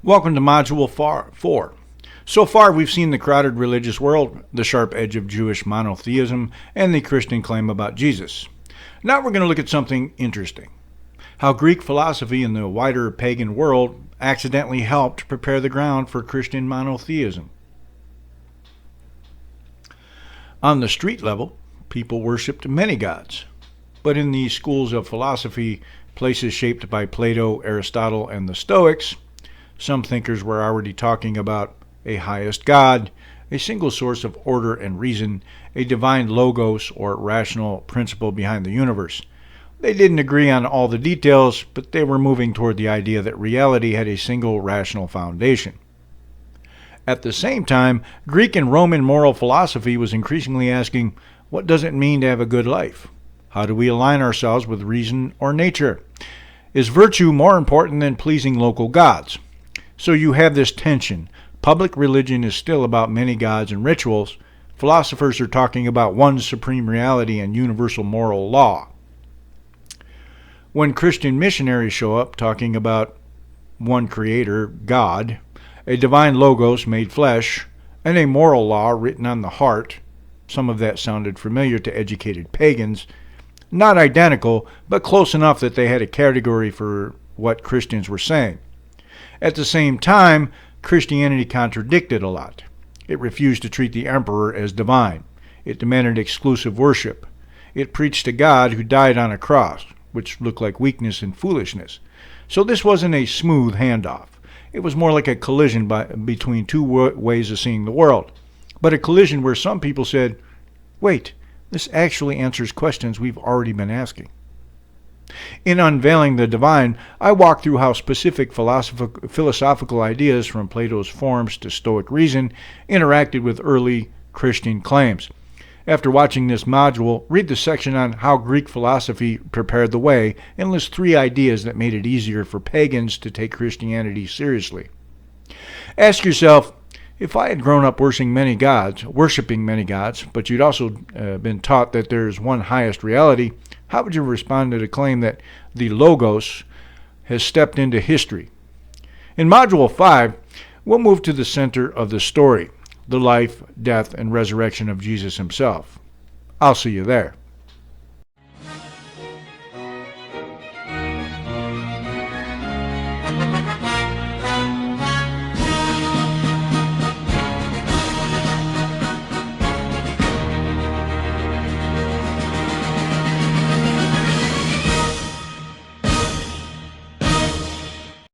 Welcome to Module 4. So far, we've seen the crowded religious world, the sharp edge of Jewish monotheism, and the Christian claim about Jesus. Now we're going to look at something interesting. How Greek philosophy in the wider pagan world accidentally helped prepare the ground for Christian monotheism. On the street level, people worshipped many gods. But in the schools of philosophy, places shaped by Plato, Aristotle, and the Stoics, some thinkers were already talking about a highest God, a single source of order and reason, a divine logos or rational principle behind the universe. They didn't agree on all the details, but they were moving toward the idea that reality had a single rational foundation. At the same time, Greek and Roman moral philosophy was increasingly asking, what does it mean to have a good life? How do we align ourselves with reason or nature? Is virtue more important than pleasing local gods? So you have this tension. Public religion is still about many gods and rituals. Philosophers are talking about one supreme reality and universal moral law. When Christian missionaries show up talking about one creator, God, a divine logos made flesh, and a moral law written on the heart, some of that sounded familiar to educated pagans, not identical, but close enough that they had a category for what Christians were saying. At the same time, Christianity contradicted a lot. It refused to treat the emperor as divine. It demanded exclusive worship. It preached a God who died on a cross, which looked like weakness and foolishness. So this wasn't a smooth handoff. It was more like a collision between two ways of seeing the world. But a collision where some people said, wait, this actually answers questions we've already been asking. In Unveiling the Divine, I walk through how specific philosophical ideas from Plato's forms to Stoic reason interacted with early Christian claims. After watching this module, read the section on how Greek philosophy prepared the way and list 3 ideas that made it easier for pagans to take Christianity seriously. Ask yourself, if I had grown up worshiping many gods, but you'd also been taught that there's one highest reality, how would you respond to the claim that the Logos has stepped into history? In Module 5, we'll move to the center of the story, the life, death, and resurrection of Jesus himself. I'll see you there.